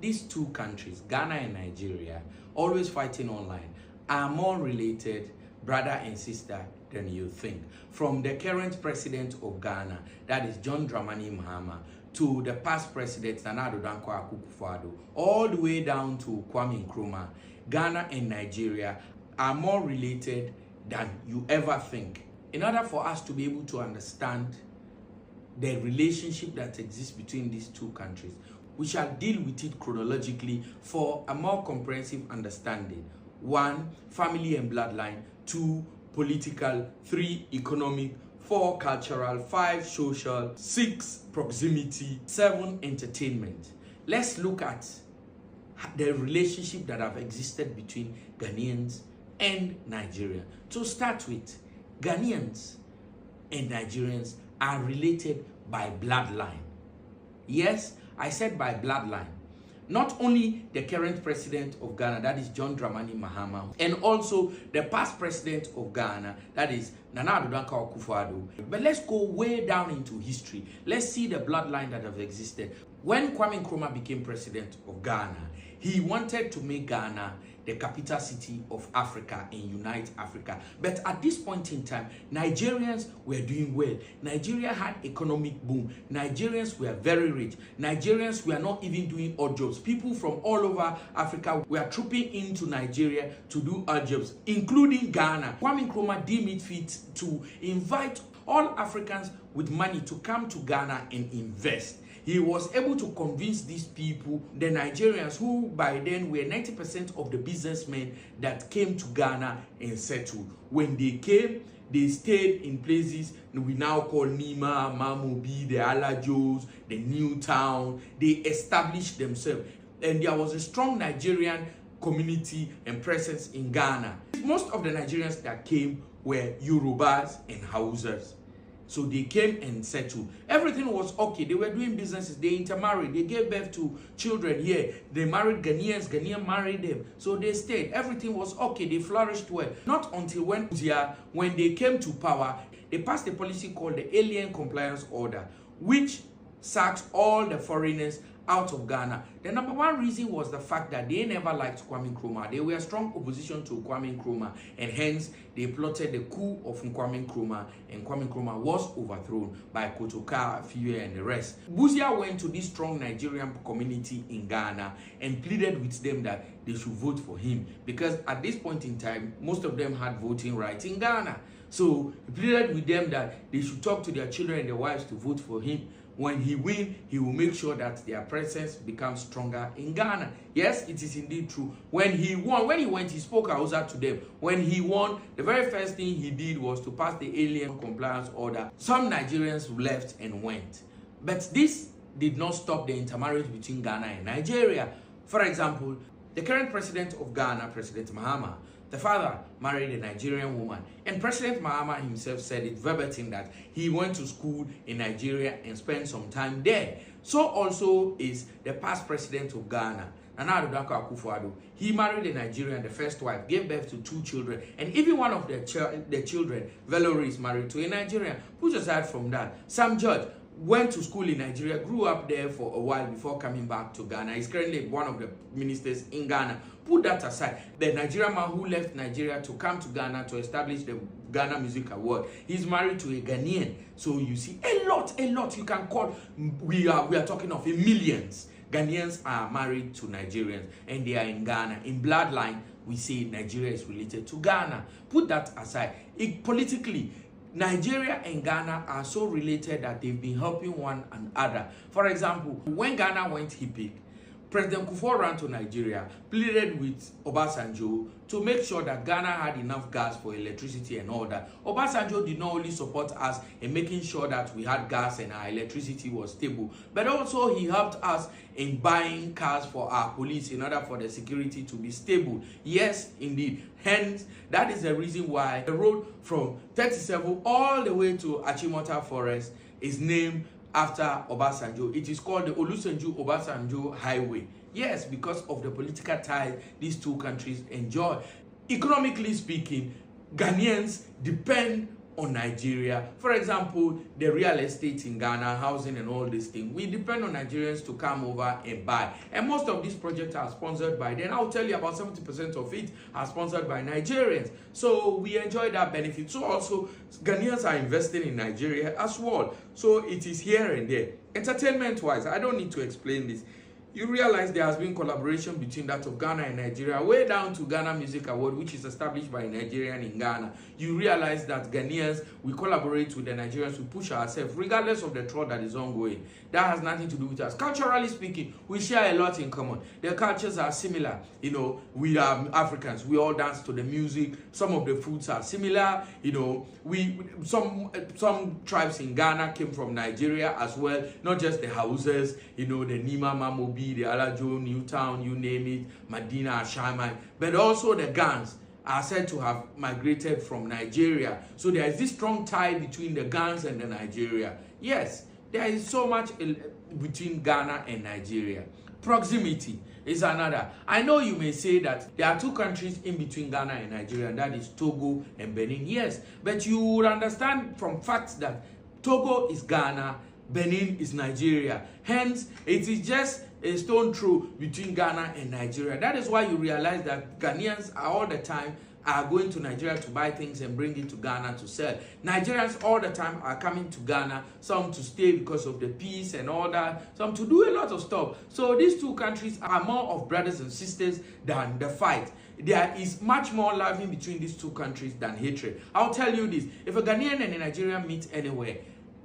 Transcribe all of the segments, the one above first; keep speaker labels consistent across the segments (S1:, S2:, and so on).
S1: these two countries, Ghana and Nigeria, always fighting online, are more related, brother and sister, than you think. From the current president of Ghana, that is John Dramani Mahama, to the past president Nana Addo Dankwa Akufo-Addo, all the way down to Kwame Nkrumah, Ghana and Nigeria are more related than you ever think. In order for us to be able to understand the relationship that exists between these two countries, we shall deal with it chronologically for a more comprehensive understanding. 1, family and bloodline. 2, political. 3, economic. 4, cultural. 5, social. 6, proximity. 7, entertainment. Let's look at the relationship that have existed between Ghanaians and Nigerians. To start with, Ghanaians and Nigerians are related by bloodline. Yes, I said by bloodline. Not only the current president of Ghana, that is John Dramani Mahama, and also the past president of Ghana, that is Nana Addo Dankwa Akufo-Addo. But let's go way down into history. Let's see the bloodline that have existed. When Kwame Nkrumah became president of Ghana, he wanted to make Ghana the capital city of Africa and unite Africa. But at this point in time, Nigerians were doing well. Nigeria had economic boom. Nigerians were very rich. Nigerians were not even doing odd jobs. People from all over Africa were trooping into Nigeria to do odd jobs, including Ghana. Kwame Nkrumah deemed it fit to invite all Africans with money to come to Ghana and invest. He was able to convince these people, the Nigerians, who by then were 90% of the businessmen that came to Ghana and settled. When they came, they stayed in places we now call Nima, Mamobi, the Alajos, the New Town. They established themselves. And there was a strong Nigerian community and presence in Ghana. Most of the Nigerians that came were Yorubas and Hausas. So they came and settled. Everything was okay. They were doing businesses. They intermarried. They gave birth to children here. They married Ghanaians. Ghanaians married them. So they stayed. Everything was okay. They flourished well. Not until when they came to power, they passed a policy called the Alien Compliance Order, which sacked all the foreigners out of Ghana. The number one reason was the fact that they never liked Kwame Nkrumah. They were strong opposition to Kwame Nkrumah, and hence they plotted the coup of Kwame Nkrumah, and Kwame Nkrumah was overthrown by Kotoka, Fiye, and the rest. Buzia went to this strong Nigerian community in Ghana and pleaded with them that they should vote for him, because at this point in time, most of them had voting rights in Ghana. So he pleaded with them that they should talk to their children and their wives to vote for him. When he wins, he will make sure that their presence becomes stronger in Ghana. Yes, it is indeed true. When he won, when he went, he spoke Hausa to them. When he won, the very first thing he did was to pass the Alien Compliance Order. Some Nigerians left and went. But this did not stop the intermarriage between Ghana and Nigeria. For example, the current president of Ghana, President Mahama, the father married a Nigerian woman, and President Mahama himself said it verbatim that he went to school in Nigeria and spent some time there. So also is the past president of Ghana, Nana Addo Dankwa Akufo-Addo. He married a Nigerian, the first wife, gave birth to 2 children, and even one of the children, Valerie, is married to a Nigerian. Put aside from that, Sam George went to school in Nigeria, grew up there for a while before coming back to Ghana. He's currently one of the ministers in Ghana. Put that aside. The Nigerian man who left Nigeria to come to Ghana to establish the Ghana Music Award, he's married to a Ghanaian. So you see a lot you can call. We are talking of millions. Ghanaians are married to Nigerians and they are in Ghana. In bloodline, we say Nigeria is related to Ghana. Put that aside. Politically, Nigeria and Ghana are so related that they've been helping one another. For example, when Ghana went hippie, President Kufuor ran to Nigeria, pleaded with Obasanjo to make sure that Ghana had enough gas for electricity and all that. Obasanjo did not only support us in making sure that we had gas and our electricity was stable, but also he helped us in buying cars for our police in order for the security to be stable. Yes, indeed. Hence, that is the reason why the road from 37 all the way to Achimota Forest is named after Obasanjo. It is called the Olusegun-Obasanjo Highway. Yes, because of the political ties these two countries enjoy. Economically speaking, Ghanaians depend on Nigeria. For example, the real estate in Ghana, housing and all these things, we depend on Nigerians to come over and buy. And most of these projects are sponsored by them. I'll tell you about 70% of it are sponsored by Nigerians. So we enjoy that benefit. So also, Ghanaians are investing in Nigeria as well. So it is here and there. Entertainment-wise, I don't need to explain this. You realize there has been collaboration between that of Ghana and Nigeria, way down to Ghana Music Award, which is established by a Nigerian in Ghana. You realize that Ghanaians, we collaborate with the Nigerians, we push ourselves, regardless of the troll that is ongoing. That has nothing to do with us. Culturally speaking, we share a lot in common. The cultures are similar. You know, we are Africans. We all dance to the music. Some of the foods are similar. You know, some tribes in Ghana came from Nigeria as well. Not just the Hausas, you know, the Nima, Mamobi, the Alajo, Newtown, you name it, Medina, Ashaiman, but also the Gans are said to have migrated from Nigeria. So there is this strong tie between the Gans and the Nigeria. Yes, there is so much between Ghana and Nigeria. Proximity is another. I know you may say that there are two countries in between Ghana and Nigeria, and that is Togo and Benin. Yes, but you would understand from facts that Togo is Ghana, Benin is Nigeria. Hence, it is just a stone throw between Ghana and Nigeria. That is why you realize that Ghanaians are all the time are going to Nigeria to buy things and bring it to Ghana to sell. Nigerians all the time are coming to Ghana, some to stay because of the peace and all that, some to do a lot of stuff. So these two countries are more of brothers and sisters than the fight. There is much more love in between these two countries than hatred. I'll tell you this, if a Ghanaian and a Nigerian meet anywhere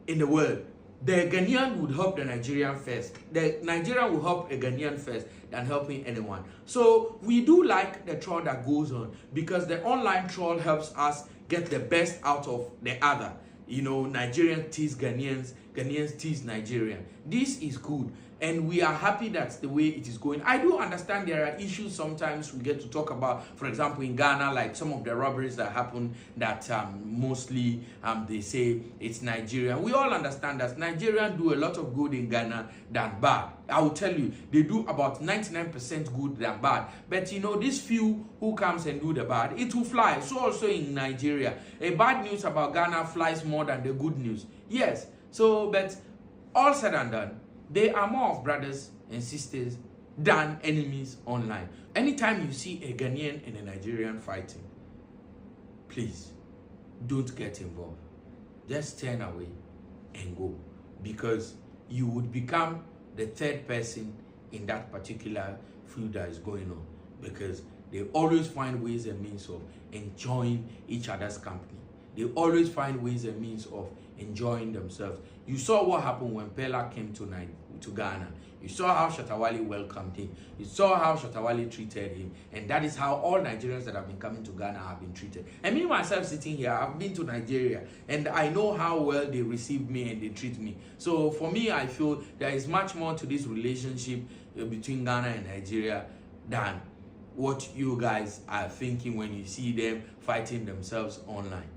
S1: in the world, the Ghanaian would help the Nigerian first. The Nigerian will help a Ghanaian first than helping anyone. So we do like the troll that goes on because the online troll helps us get the best out of the other. You know, Nigerians tease Ghanaians, Ghanaians tease Nigerian. This is good. And we are happy that's the way it is going. I do understand there are issues sometimes we get to talk about. For example, in Ghana, like some of the robberies that happen that mostly they say it's Nigerian. We all understand that Nigerians do a lot of good in Ghana than bad. I will tell you, they do about 99% good than bad. But you know, these few who comes and do the bad, it will fly. So also in Nigeria, a bad news about Ghana flies more than the good news. Yes. So, but all said and done, they are more of brothers and sisters than enemies online. Anytime you see a Ghanaian and a Nigerian fighting, please don't get involved. Just turn away and go, because you would become the third person in that particular feud that is going on, because they always find ways and means of enjoying each other's company. They always find ways and means of enjoying themselves. You saw what happened when Pella came to Ghana. You saw how Shatawale welcomed him. You saw how Shatawale treated him. And that is how all Nigerians that have been coming to Ghana have been treated. And me myself sitting here, I've been to Nigeria. And I know how well they receive me and they treat me. So for me, I feel there is much more to this relationship between Ghana and Nigeria than what you guys are thinking when you see them fighting themselves online.